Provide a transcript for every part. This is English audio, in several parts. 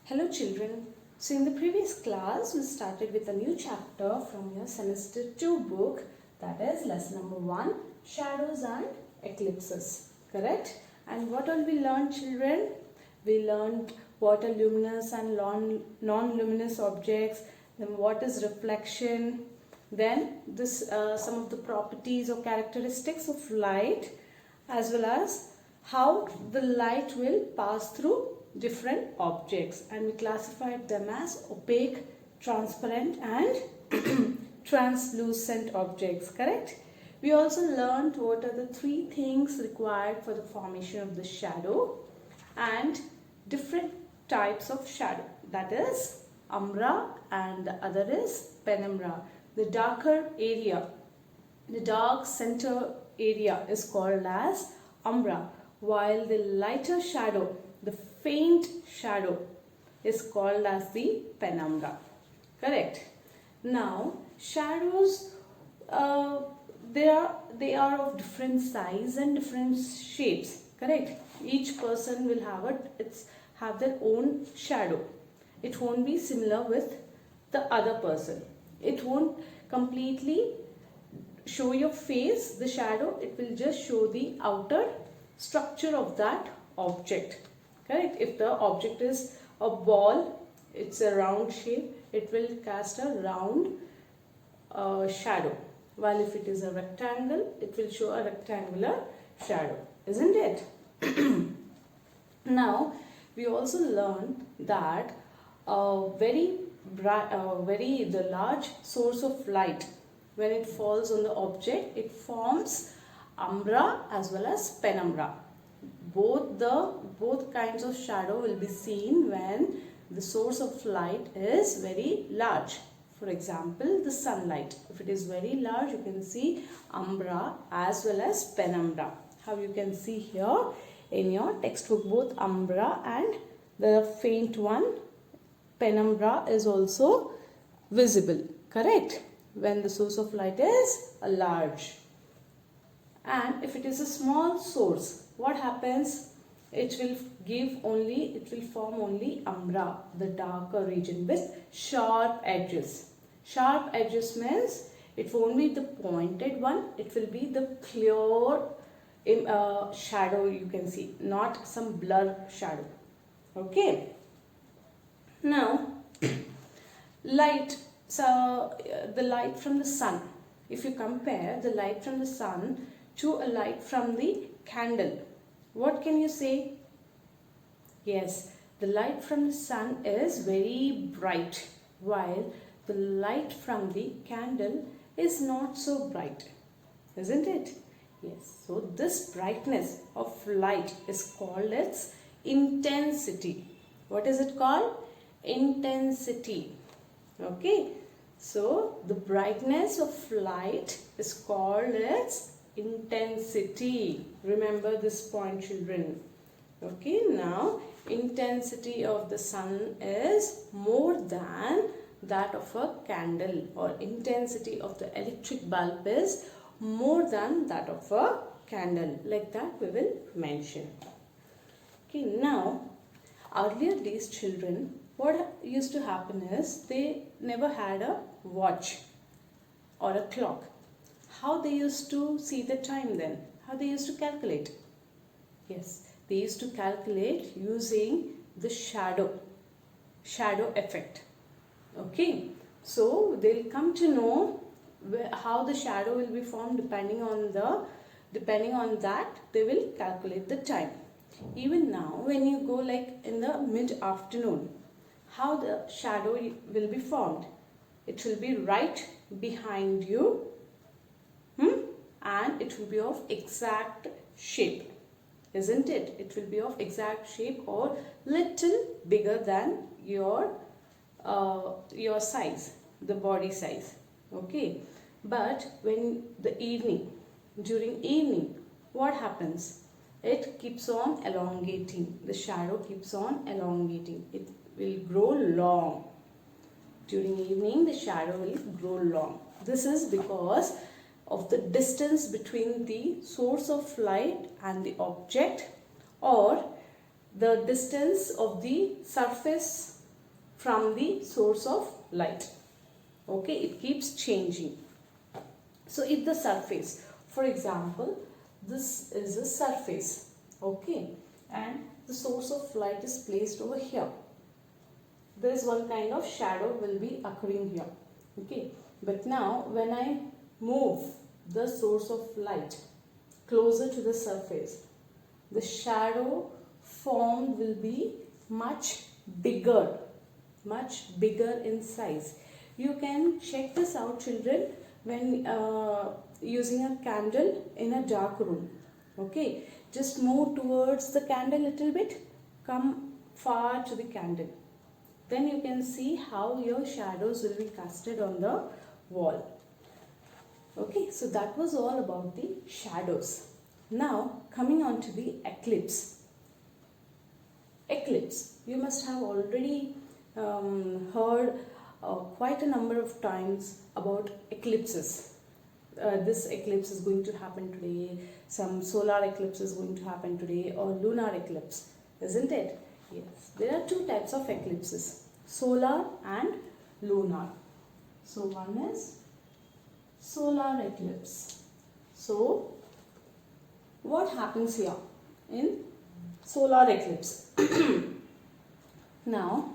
Hello children. So in the previous class we started with a new chapter from your semester 2 book, that is lesson number 1, shadows and eclipses, correct? And what all we learned, children? We learned what are luminous and non-luminous objects, then what is reflection, then some of the properties or characteristics of light, as well as how the light will pass through different objects, and we classified them as opaque, transparent and translucent objects, correct? We also learned what are the three things required for the formation of the shadow and different types of shadow, that is umbra and the other is penumbra. The darker area, the dark center area is called as umbra, while the lighter shadow, the faint shadow, is called as the penumbra, correct? Now shadows, they are of different size and different shapes, correct? Each person will have their own shadow. It won't be similar with the other person. It won't completely show your face, the shadow. It will just show the outer structure of that object, correct? If the object is a ball, it's a round shape, it will cast a round shadow, while if it is a rectangle, it will show a rectangular shadow, isn't it? Now we also learned that the large source of light, when it falls on the object, it forms umbra as well as penumbra. Both kinds of shadow will be seen when the source of light is very large. For example, the sunlight. If it is very large, you can see umbra as well as penumbra. How you can see here in your textbook, both umbra and the faint one, penumbra, is also visible, correct? When the source of light is a large. And if it is a small source, what happens? It will form only umbra, the darker region with sharp edges. Sharp edges means it won't be the pointed one, it will be the clear shadow you can see, not some blur shadow. Okay. Now, light. So the light from the sun. If you compare the light from the sun to a light from the candle, what can you say? Yes, the light from the sun is very bright, while the light from the candle is not so bright, isn't it? Yes, so this brightness of light is called its intensity. What is it called? Intensity. Okay, so the brightness of light is called its intensity. Remember this point, children. Okay, now intensity of the sun is more than that of a candle, or intensity of the electric bulb is more than that of a candle. Like that we will mention. Okay, now earlier days, children, what used to happen is they never had a watch or a clock. How they used to see the time then? How they used to calculate? Yes, they used to calculate using the shadow effect. Okay, so they'll come to know how the shadow will be formed depending on that they will calculate the time. Even now, when you go like in the mid-afternoon, how the shadow will be formed? It will be right behind you, and it will be of exact shape, isn't it? It will be of exact shape or little bigger than your size, the body size. Okay, but when during evening, what happens? It keeps on elongating. The shadow keeps on elongating. It will grow long. During evening, the shadow will grow long. This is because of the distance between the source of light and the object, or the distance of the surface from the source of light. Okay, it keeps changing. So if the surface, for example, this is a surface, okay, and the source of light is placed over here. There is one kind of shadow will be occurring here, okay. But now when I move the source of light closer to the surface, the shadow formed will be much bigger in size. You can check this out, children, when using a candle in a dark room. Okay, just move towards the candle a little bit, come far to the candle, then you can see how your shadows will be casted on the wall. Okay, so that was all about the shadows. Now coming on to the eclipse. Eclipse, you must have already heard quite a number of times about eclipses. This eclipse is going to happen today, some solar eclipse is going to happen today, or lunar eclipse, isn't it? Yes, there are two types of eclipses, solar and lunar. So one is solar eclipse. So what happens here in solar eclipse? Now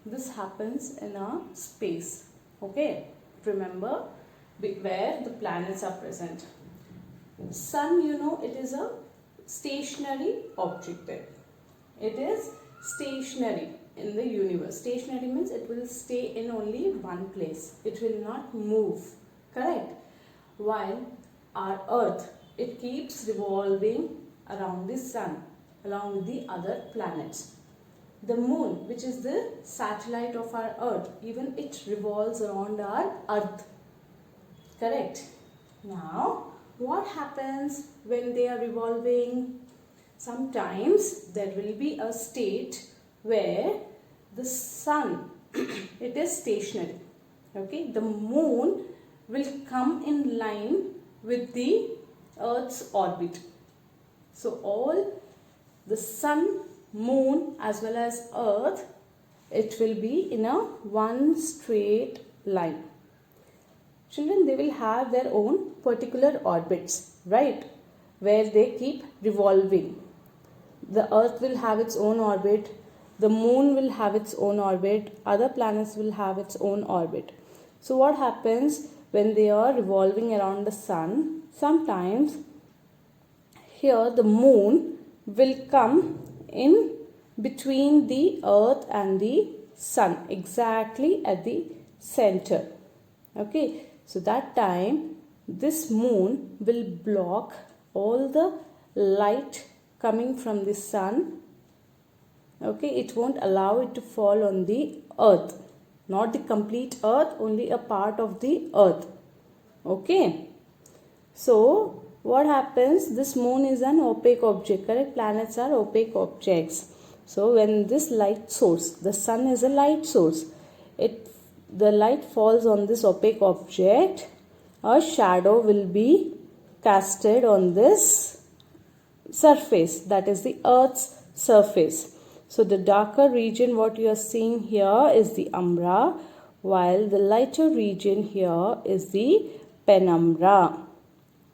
this happens in a space, okay. Remember where the planets are present. Sun, you know, it is a stationary object. It is stationary in the universe. Stationary means it will stay in only one place. It will not move, correct? While our earth, it keeps revolving around the sun along with the other planets. The moon, which is the satellite of our earth, even it revolves around our earth, correct? Now what happens when they are revolving? Sometimes there will be a state where the sun it is stationary, okay. The moon will come in line with the earth's orbit. So all the sun, moon as well as earth, it will be in a one straight line. Children, they will have their own particular orbits, right, where they keep revolving. The earth will have its own orbit, the moon will have its own orbit, other planets will have its own orbit. So what happens when they are revolving around the sun? Sometimes here the moon will come in between the earth and the sun, exactly at the center, okay. So that time this moon will block all the light coming from the sun, okay. It won't allow it to fall on the earth, not the complete earth, only a part of the earth, okay. So what happens? This moon is an opaque object, correct? Planets are opaque objects. So when this light source, the sun is a light source, the light falls on this opaque object, a shadow will be casted on this surface, that is the earth's surface. So the darker region what you are seeing here is the umbra, while the lighter region here is the penumbra,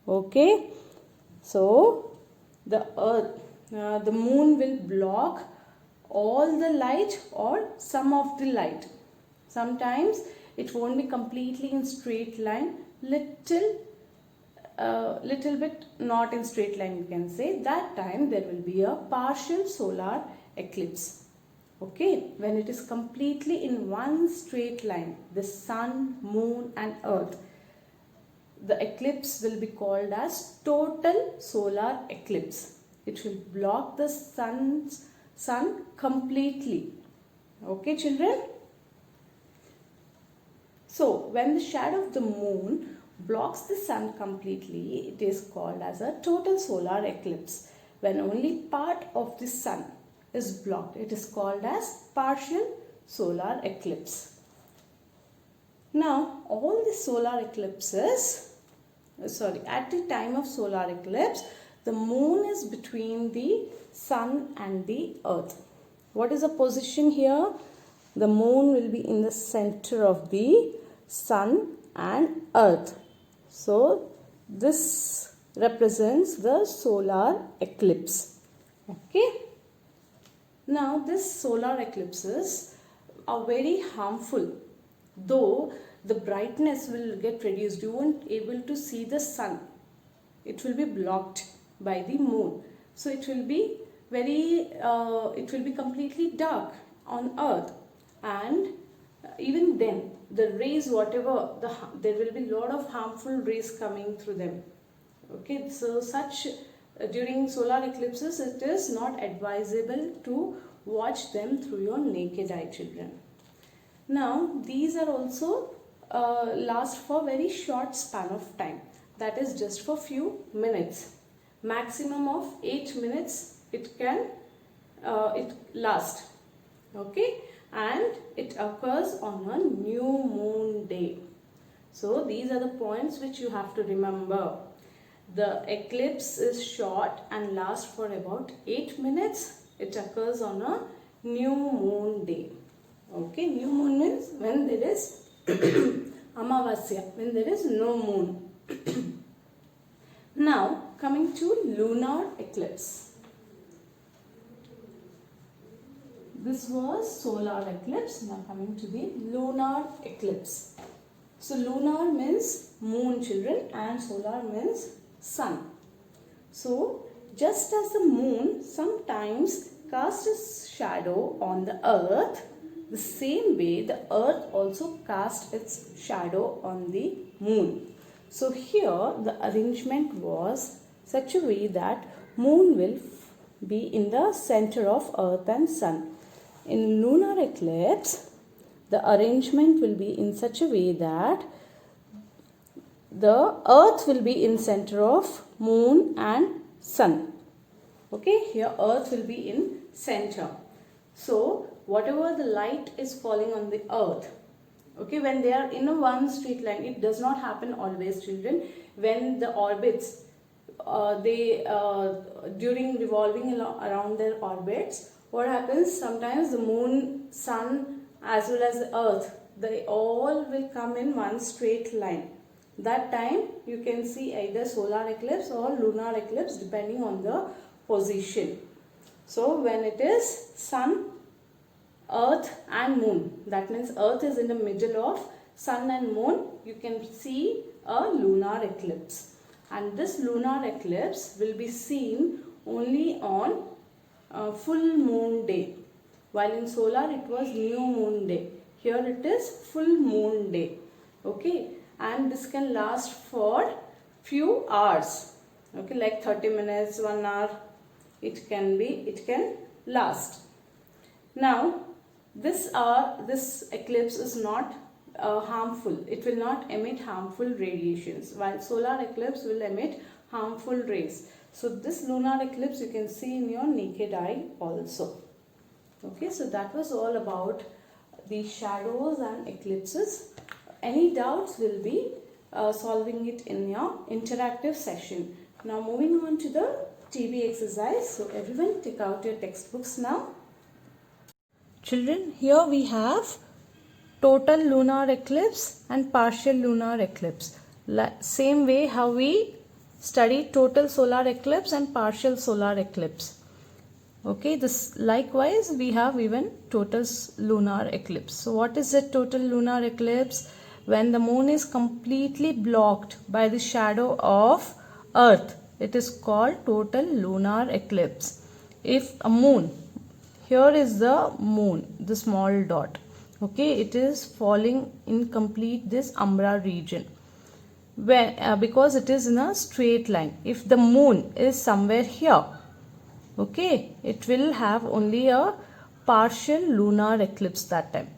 okay. So the earth, the moon will block all the light or some of the light. Sometimes it won't be completely in straight line, little bit not in straight line, you can say. That time there will be a partial solar eclipse, okay, when it is completely in one straight line, the sun, moon and earth. The eclipse will be called as total solar eclipse. It will block the sun completely, okay children. So when the shadow of the moon blocks the sun completely, it is called as a total solar eclipse. When only part of the sun is blocked, it is called as partial solar eclipse. Now all the solar eclipses, at the time of solar eclipse, the moon is between the sun and the earth. What is the position here? the moon will be in the center of the sun and earth. So this represents the solar eclipse. Okay. Now these solar eclipses are very harmful, though the brightness will get reduced. You won't able to see the sun. It will be blocked by the moon. So it will be completely dark on earth, and even then the rays, whatever there will be lot of harmful rays coming through them. Okay, so such during solar eclipses it is not advisable to watch them through your naked eye, children. Now these are also last for very short span of time, that is just for few minutes, maximum of 8 minutes it can last. Okay, and it occurs on a new moon day. So these are the points which you have to remember. The eclipse is short and lasts for about 8 minutes. It occurs on a new moon day. Okay, new moon means when there is Amavasya, when there is no moon. Now coming to lunar eclipse. This was solar eclipse. Now coming to the lunar eclipse. So lunar means moon, children, and solar means sun. So just as the moon sometimes casts a shadow on the earth, the same way the earth also casts its shadow on the moon. So here the arrangement was such a way that moon will be in the center of earth and sun. In lunar eclipse, the arrangement will be in such a way that the earth will be in center of moon and sun. Okay, here earth will be in center. So whatever the light is falling on the earth, okay, when they are in a one straight line, it does not happen always, children. When the orbits, during revolving around their orbits, what happens? Sometimes the moon, sun, as well as the earth, they all will come in one straight line. That time you can see either solar eclipse or lunar eclipse depending on the position. So when it is sun, earth and moon, that means earth is in the middle of sun and moon, you can see a lunar eclipse. And this lunar eclipse will be seen only on full moon day. While in solar it was new moon day. Here it is full moon day. Okay, and this can last for few hours. Okay, like 30 minutes, 1 hour. It can last. Now this eclipse is not harmful. It will not emit harmful radiations, while solar eclipse will emit harmful rays. So this lunar eclipse you can see in your naked eye also. Okay, so that was all about the shadows and eclipses. Any doubts, will be solving it in your interactive session. Now moving on to the TB exercise. So everyone take out your textbooks now. Children, here we have total lunar eclipse and partial lunar eclipse. Same way how we study total solar eclipse and partial solar eclipse. Okay, this likewise we have even total lunar eclipse. So what is a total lunar eclipse? When the moon is completely blocked by the shadow of earth, it is called total lunar eclipse. If a moon, here is the moon, the small dot, okay, it is falling in complete this umbra region. When because it is in a straight line. If the moon is somewhere here, okay, it will have only a partial lunar eclipse that time,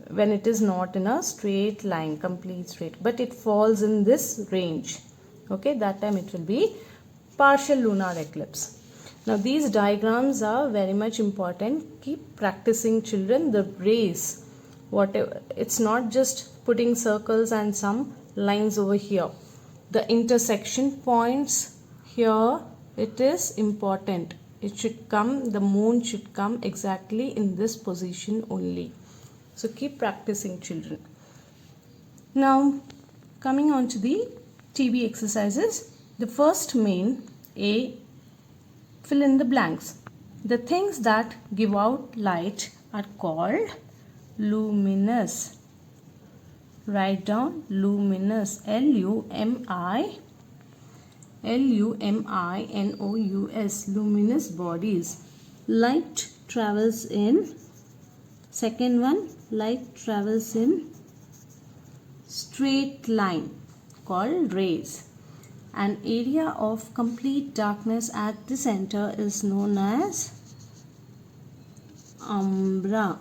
when it is not in a straight line, complete straight, but it falls in this range. Okay, that time it will be partial lunar eclipse. Now these diagrams are very much important. Keep practicing, children, the rays. Whatever, it's not just putting circles and some lines over here. The intersection points here, it is important. It should come, the moon should come exactly in this position only. So keep practicing, children. Now coming on to the TB exercises. The first main A, fill in the blanks. The things that give out light are called luminous. Write down luminous. Luminous. Luminous bodies. Light travels in. Second one, light travels in straight line called rays. An area of complete darkness at the center is known as umbra.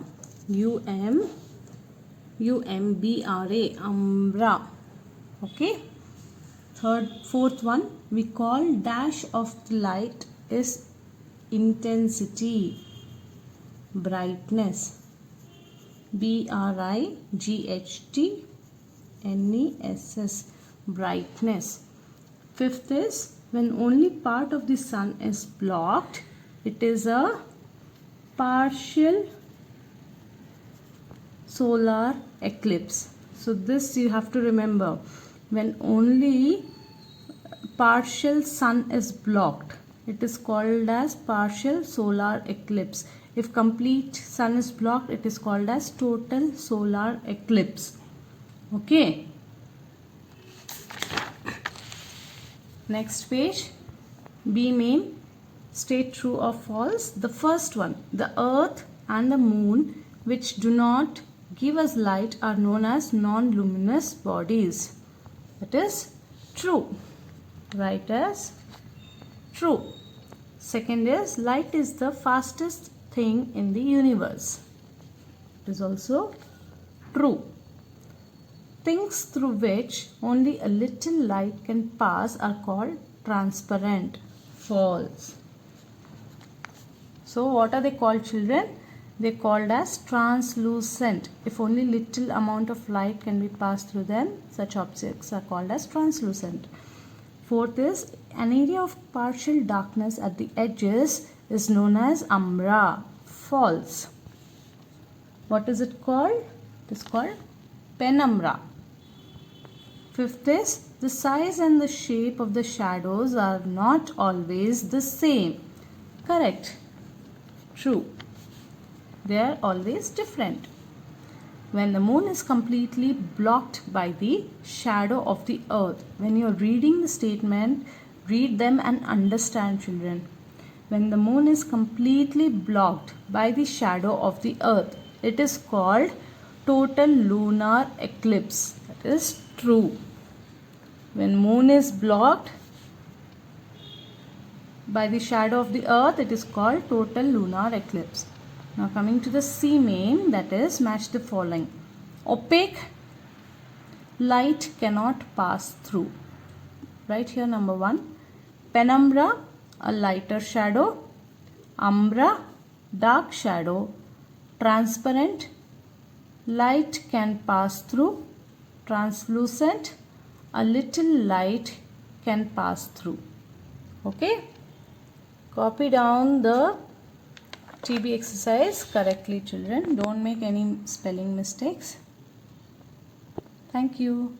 U-M-B-R-A, umbra. Okay. Fourth one, we call dash of the light is intensity, brightness. B-R-I-G-H-T-N-E-S-S, brightness. Fifth is when only part of the sun is blocked, it is a partial solar eclipse. So this you have to remember. When only partial sun is blocked, it is called as partial solar eclipse. If complete sun is blocked, it is called as total solar eclipse. Okay. Next page. B main. State true or false. The first one, the earth and the moon which do not give us light are known as non-luminous bodies. That is true. Write as true. Second is light is the fastest thing in the universe. It is also true. Things through which only a little light can pass are called transparent. False. So what are they called, children? They are called as translucent. If only little amount of light can be passed through them, such objects are called as translucent. Fourth is an area of partial darkness at the edges is known as umbra. False. What is it called? It is called penumbra. Fifth is the size and the shape of the shadows are not always the same. Correct. True. They are always different. When the moon is completely blocked by the shadow of the earth. When you are reading the statement, read them and understand, children. When the moon is completely blocked by the shadow of the earth, it is called total lunar eclipse. That is true. When moon is blocked by the shadow of the earth, it is called total lunar eclipse. Now coming to the C main, that is match the following. Opaque light cannot pass through. Right here number 1. Penumbra, a lighter shadow. Umbra, dark shadow. Transparent, light can pass through. Translucent, a little light can pass through. Okay. Copy down the TB exercise correctly, children. Don't make any spelling mistakes. Thank you.